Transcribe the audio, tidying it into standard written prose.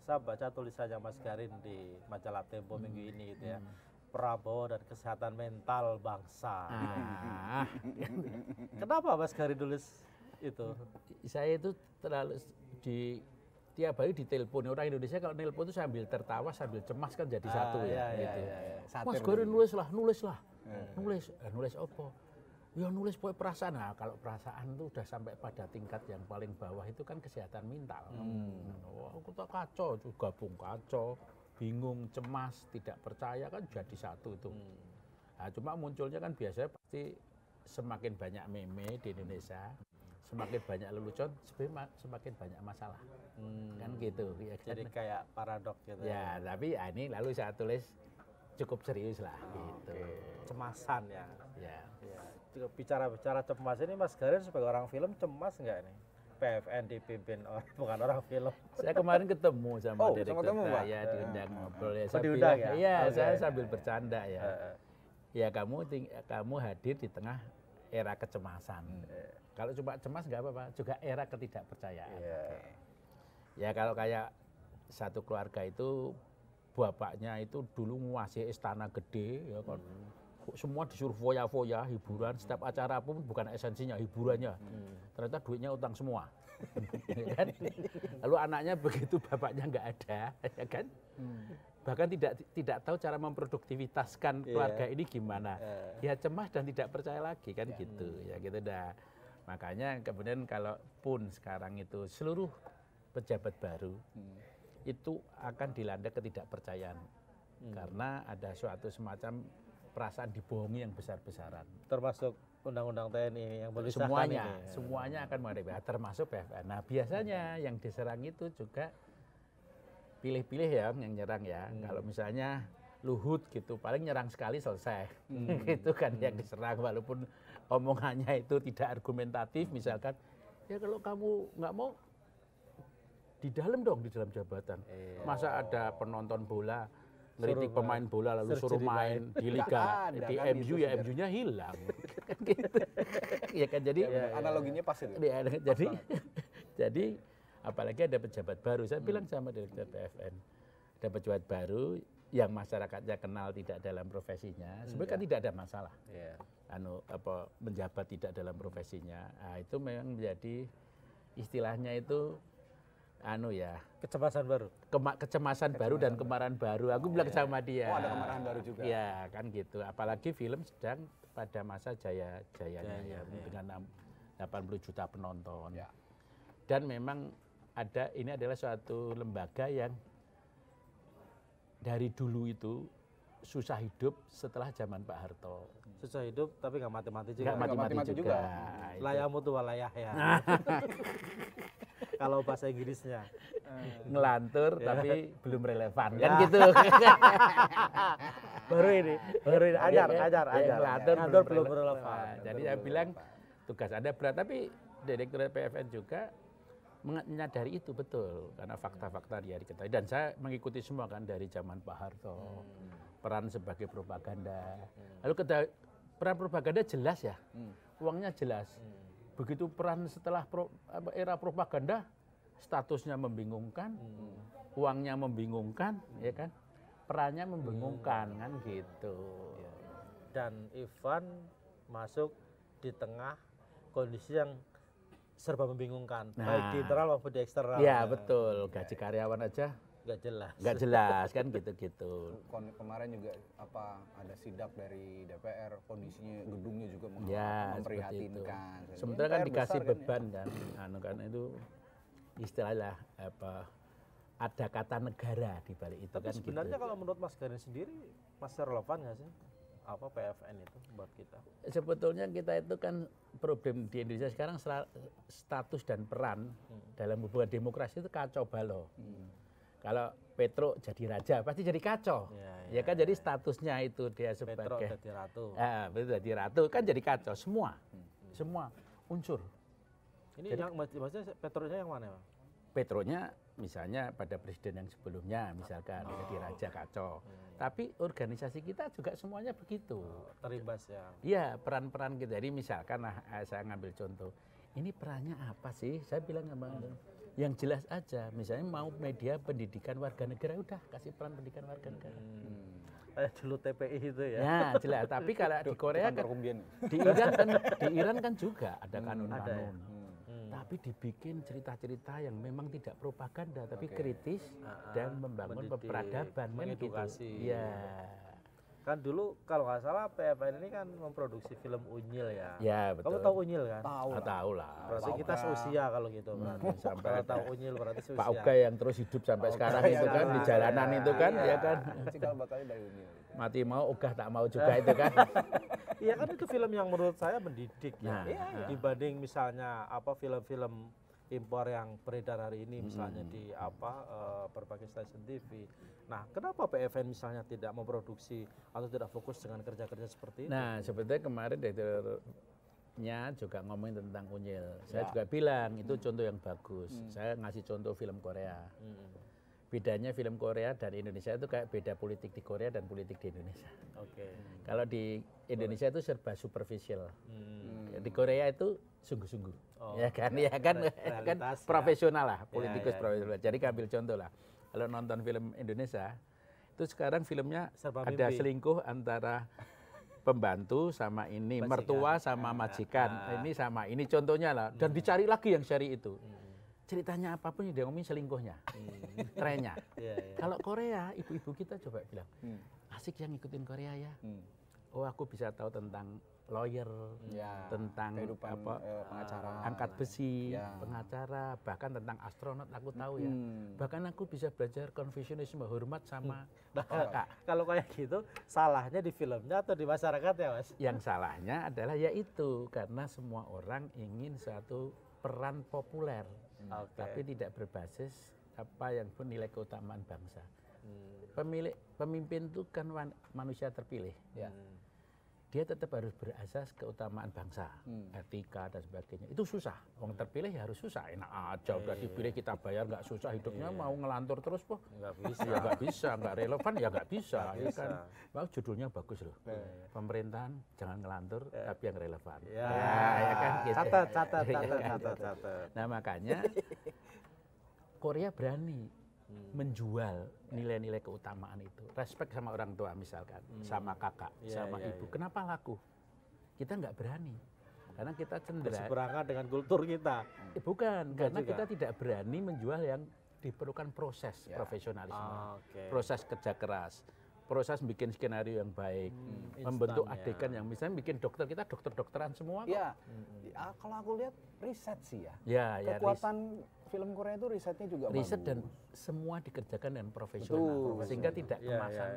saya baca tulisannya Mas Garin di majalah Tempo minggu ini gitu ya. Prabowo dan kesehatan mental bangsa. Kenapa Mas Garin tulis itu? Saya itu terlalu di tiap hari ditelepon orang Indonesia, kalau nelpon itu sambil tertawa sambil cemas kan jadi satu ya. Gitu. Mas Garin nulis lah. Nulis apa? Ya nulis perasaan. Nah, kalau perasaan itu udah sampai pada tingkat yang paling bawah itu kan kesehatan mental. Wah, aku tak kacau, gabung kacau, bingung, cemas, tidak percaya kan jadi satu itu. Nah, cuma munculnya kan biasanya pasti semakin banyak meme di Indonesia, semakin banyak lelucon, semakin banyak masalah. Kan gitu. Ya, kan? Jadi kayak paradok gitu. Ya, tapi ini lalu saya tulis cukup serius lah gitu. Cemasan ya. Ya. Bicara cemas ini Mas Garin sebagai orang film cemas nggak nih? PFN dipimpin bukan orang film. Saya kemarin ketemu sama direktur saya diundang ngobrol ya. Saya bilang, iya, saya sambil bercanda ya. Ya kamu hadir di tengah era kecemasan. Kalau cuma cemas nggak apa-apa, juga era ketidakpercayaan. Ya kalau kayak satu keluarga itu bapaknya itu dulu nguasai istana gede ya kan. Semua disuruh foya-foya, hiburan, setiap acara pun bukan esensinya, hiburannya. Ternyata duitnya utang semua. Kan? Lalu anaknya begitu bapaknya nggak ada, ya kan? Bahkan tidak tahu cara memproduktivitaskan keluarga ini gimana. Ya cemas dan tidak percaya lagi kan gitu. Ya gitu dah. Makanya kemudian kalaupun sekarang itu seluruh pejabat baru itu akan dilanda ketidakpercayaan. Karena ada suatu semacam perasaan dibohongi yang besar-besaran. Termasuk undang-undang TNI yang boleh disahkan ini. Semuanya akan menghadapi, termasuk PFN. Nah biasanya yang diserang itu juga pilih-pilih ya yang nyerang ya. Kalau misalnya Luhut gitu, paling nyerang sekali selesai. Gitu kan yang diserang, walaupun omongannya itu tidak argumentatif misalkan. Ya kalau kamu nggak mau, di dalam dong, di dalam jabatan. Masa ada penonton bola ngeritik pemain bola lalu suruh main di liga di MU ya MU-nya hilang kan gitu. Ya kan jadi analoginya pas itu. Jadi apalagi ada pejabat baru. Saya bilang sama direktur PFN, ada pejabat baru yang masyarakatnya kenal tidak dalam profesinya, sebenarnya kan tidak ada masalah. Menjabat tidak dalam profesinya. Nah, itu memang menjadi istilahnya itu kecemasan baru. Kecemasan baru dan kemarahan baru. Aku bilang sama dia. Oh, ada kemarahan baru juga. Ya, kan gitu. Apalagi film sedang pada masa jaya-jayanya ya, dengan 80 juta penonton. Ya. Dan memang ini adalah suatu lembaga yang dari dulu itu susah hidup setelah zaman Pak Harto. Susah hidup tapi nggak mati-mati juga. Nggak mati-mati juga. Layamu tuh walayah ya. Kalau bahasa Inggrisnya ngelantur tapi belum relevan kan gitu. baru ini ajar. Ngelantur belum relevan. Jadi saya bilang tugas Anda berat, tapi direktur PFN juga menyadari itu betul karena fakta-fakta dia diketahui, dan saya mengikuti semua kan dari zaman Pak Harto. Peran sebagai propaganda. Lalu peran propaganda jelas ya. Uangnya jelas. Begitu peran setelah era propaganda, statusnya membingungkan, uangnya membingungkan, ya kan, perannya membingungkan kan gitu. Dan Ivan masuk di tengah kondisi yang serba membingungkan, baik di internal maupun di eksternal. Iya betul, gaji karyawan aja nggak jelas kan gitu-gitu. Kemarin juga ada sidak dari DPR, kondisinya gedungnya juga memprihatinkan. Sementara kan dikasih beban kan, kan itu istilah ada kata negara di balik itu. Tapi kan sebenarnya gitu. Kalau menurut Mas Garin sendiri masih relevan nggak sih PFN itu buat kita? Sebetulnya kita itu kan problem di Indonesia sekarang status dan peran dalam hubungan demokrasi itu kacau balau. Kalau Petro jadi raja pasti jadi kacau, ya kan jadi statusnya itu dia sebagai Petro jadi ratu. Petro jadi ratu kan jadi kacau semua unsur. Ini jadi, yang maksudnya Petronya yang mana, Bang? Petronya misalnya pada presiden yang sebelumnya misalkan jadi raja kacau. Tapi organisasi kita juga semuanya begitu. Terimbas ya. Iya, peran-peran kita. Jadi misalkan saya ngambil contoh, ini perannya apa sih? Saya bilang sama yang jelas aja. Misalnya mau media pendidikan warga negara, udah kasih peran pendidikan warga negara. Kayak dulu TPI itu ya. Ya jelas. Tapi kalau di Korea kan, di Iran kan juga ada kanun-kanun. Tapi dibikin cerita-cerita yang memang tidak propaganda, tapi kritis dan membangun peradaban, mengedukasi. Gitu. Ya. Kan dulu kalau nggak salah PFN ini kan memproduksi film Unyil ya. Ya betul. Kamu tahu Unyil kan? Tahu lah. Berarti kita seusia kalau gitu berarti. Sampai kalau tahu Unyil berarti seusia. Pak Uga yang terus hidup sampai sekarang itu kan di jalanan itu kan, ya kan. Cikal bakalnya dari Unyil. Mati mau, Uga tak mau juga itu kan. Iya kan itu film yang menurut saya mendidik ya. Dibanding misalnya apa film-film impor yang beredar hari ini misalnya di berbagai stasiun TV. Nah, kenapa PFN misalnya tidak memproduksi atau tidak fokus dengan kerja-kerja seperti itu? Nah, sebetulnya kemarin direkturnya juga ngomongin tentang Unyil. Saya juga bilang itu contoh yang bagus. Saya ngasih contoh film Korea. Bedanya film Korea dan Indonesia itu kayak beda politik di Korea dan politik di Indonesia. Kalau di Indonesia itu serba superficial. Di Korea itu sungguh-sungguh. Ya kan profesional lah, politikus profesional. Jadi ambil contoh lah. Kalau nonton film Indonesia, itu sekarang filmnya ada selingkuh antara pembantu sama ini, mertua sama majikan, ini sama ini contohnya lah. Dan dicari lagi yang syari itu. Ceritanya apapun dia ngomongin selingkuhnya, trennya. Kalau Korea, ibu-ibu kita coba bilang, asik yang ngikutin Korea ya. Oh aku bisa tahu tentang lawyer, tentang pengacara, angkat besi, pengacara, bahkan tentang astronot aku tahu ya. Bahkan aku bisa belajar Konfusianisme, hormat sama kakak. Kalau kayak gitu, salahnya di filmnya atau di masyarakat ya Mas? Yang salahnya adalah yaitu karena semua orang ingin suatu peran populer, tapi tidak berbasis apa yang pun nilai keutamaan bangsa. Pemimpin itu kan manusia terpilih. Dia tetap harus berasas keutamaan bangsa, etika dan sebagainya. Itu susah. Orang terpilih ya harus susah. Enak aja udah dipilih kita bayar nggak susah hidupnya mau ngelantur terus po. Nggak bisa. Ya nggak bisa, nggak relevan ya nggak bisa. Ya kan. Mau judulnya bagus loh. Pemerintahan jangan ngelantur tapi yang relevan. Ya kan gitu. Catat. Nah makanya Korea berani menjual nilai-nilai keutamaan itu. Respect sama orang tua misalkan, sama kakak, sama ibu. Kenapa laku? Kita nggak berani. Karena kita cenderung berseberangan dengan kultur kita. Bukan, karena kita tidak berani menjual yang diperlukan proses profesionalisme. Proses kerja keras. Proses bikin skenario yang baik, membentuk adegan yang misalnya bikin dokter, kita dokter-dokteran semua kok. Kalau aku lihat riset sih ya. Kekuatan film Korea itu risetnya juga riset bagus. Dan semua dikerjakan dengan profesional, sehingga tidak kemasan.